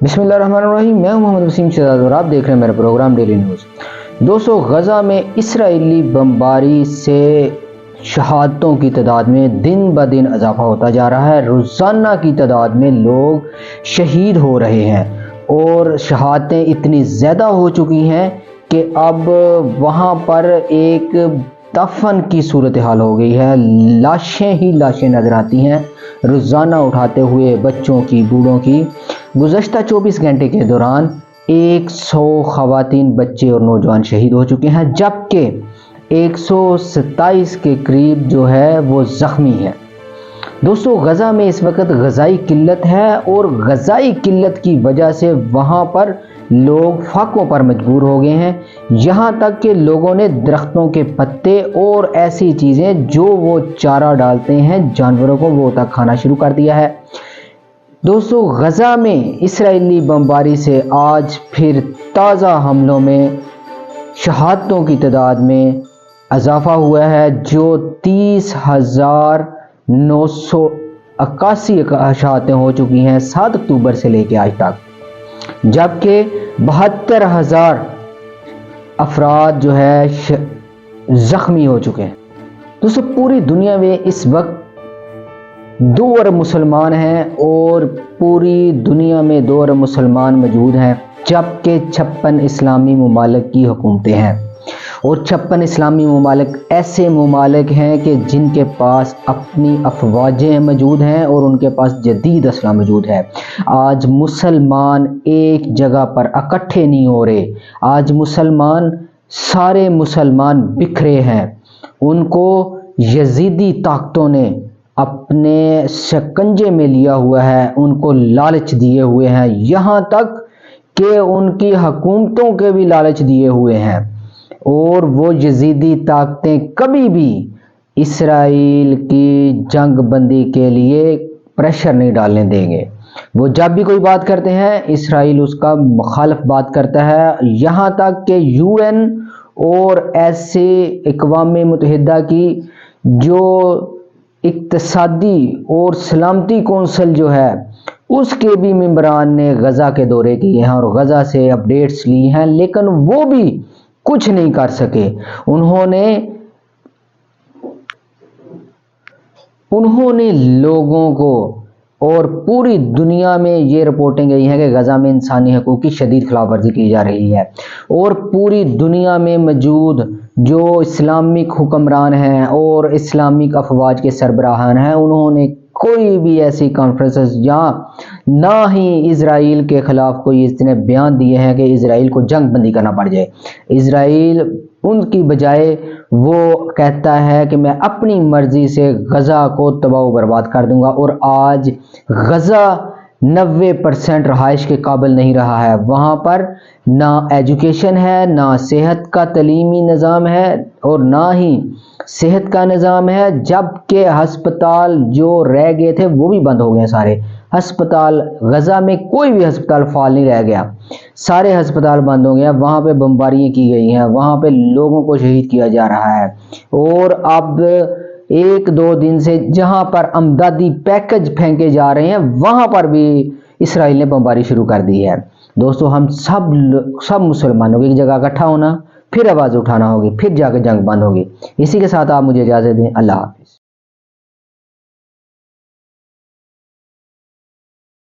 بسم اللہ الرحمن الرحیم، میں ہوں محمد وسیم شہزاد اور آپ دیکھ رہے ہیں میرا پروگرام ڈیلی نیوز۔ دوستو، غزہ میں اسرائیلی بمباری سے شہادتوں کی تعداد میں دن بدن اضافہ ہوتا جا رہا ہے۔ روزانہ کی تعداد میں لوگ شہید ہو رہے ہیں اور شہادتیں اتنی زیادہ ہو چکی ہیں کہ اب وہاں پر ایک دفن کی صورتحال ہو گئی ہے۔ لاشیں ہی لاشیں نظر آتی ہیں روزانہ اٹھاتے ہوئے بچوں کی، بوڑھوں کی۔ گزشتہ 24 گھنٹے کے دوران 100 خواتین، بچے اور نوجوان شہید ہو چکے ہیں، جبکہ 127 کے قریب جو ہے وہ زخمی ہے۔ دوستو، غزہ میں اس وقت غذائی قلت ہے اور غذائی قلت کی وجہ سے وہاں پر لوگ فاقوں پر مجبور ہو گئے ہیں، یہاں تک کہ لوگوں نے درختوں کے پتے اور ایسی چیزیں جو وہ چارہ ڈالتے ہیں جانوروں کو، وہ تک کھانا شروع کر دیا ہے۔ دوستو، غزہ میں اسرائیلی بمباری سے آج پھر تازہ حملوں میں شہادتوں کی تعداد میں اضافہ ہوا ہے، جو 30,981 شہادتیں ہو چکی ہیں 7 اکتوبر سے لے کے آج تک، جبکہ 72,000 افراد جو ہے زخمی ہو چکے ہیں۔ دوستو، پوری دنیا میں اس وقت 2 ارب مسلمان ہیں اور پوری دنیا میں 2 ارب مسلمان موجود ہیں، جبکہ 56 اسلامی ممالک کی حکومتیں ہیں، اور 56 اسلامی ممالک ایسے ممالک ہیں کہ جن کے پاس اپنی افواجیں موجود ہیں اور ان کے پاس جدید اسلحہ موجود ہے۔ آج مسلمان ایک جگہ پر اکٹھے نہیں ہو رہے، آج سارے مسلمان بکھرے ہیں، ان کو یزیدی طاقتوں نے اپنے شکنجے میں لیا ہوا ہے، ان کو لالچ دیے ہوئے ہیں، یہاں تک کہ ان کی حکومتوں کے بھی لالچ دیے ہوئے ہیں، اور وہ یزیدی طاقتیں کبھی بھی اسرائیل کی جنگ بندی کے لیے پریشر نہیں ڈالنے دیں گے۔ وہ جب بھی کوئی بات کرتے ہیں اسرائیل اس کا مخالف بات کرتا ہے، یہاں تک کہ UN اور ایسے اقوام متحدہ کی جو اقتصادی اور سلامتی کونسل جو ہے اس کے بھی ممبران نے غزہ کے دورے کیے ہیں اور غزہ سے اپڈیٹس لی ہیں، لیکن وہ بھی کچھ نہیں کر سکے۔ انہوں نے لوگوں کو، اور پوری دنیا میں یہ رپورٹیں گئی ہیں کہ غزہ میں انسانی حقوق کی شدید خلاف ورزی کی جا رہی ہے، اور پوری دنیا میں موجود جو اسلامک حکمران ہیں اور اسلامک افواج کے سربراہان ہیں، انہوں نے کوئی بھی ایسی کانفرنسز یا نہ ہی اسرائیل کے خلاف کوئی اس نے بیان دیے ہیں کہ اسرائیل کو جنگ بندی کرنا پڑ جائے۔ اسرائیل ان کی بجائے وہ کہتا ہے کہ میں اپنی مرضی سے غزہ کو تباہ و برباد کر دوں گا، اور آج غزہ 90% رہائش کے قابل نہیں رہا ہے۔ وہاں پر نہ ایجوکیشن ہے، نہ صحت کا تعلیمی نظام ہے، اور نہ ہی صحت کا نظام ہے، جبکہ ہسپتال جو رہ گئے تھے وہ بھی بند ہو گئے ہیں۔ سارے ہسپتال غزہ میں کوئی بھی ہسپتال فعال نہیں رہ گیا، سارے ہسپتال بند ہو گئے ہیں، وہاں پہ بمباریاں کی گئی ہیں، وہاں پہ لوگوں کو شہید کیا جا رہا ہے، اور اب 1-2 دن سے جہاں پر امدادی پیکج پھینکے جا رہے ہیں وہاں پر بھی اسرائیل نے بمباری شروع کر دی ہے۔ دوستو، ہم سب مسلمانوں کو ایک جگہ اکٹھا ہونا، پھر آواز اٹھانا ہوگی، پھر جا کے جنگ بند ہوگی۔ اسی کے ساتھ آپ مجھے اجازت دیں، اللہ حافظ۔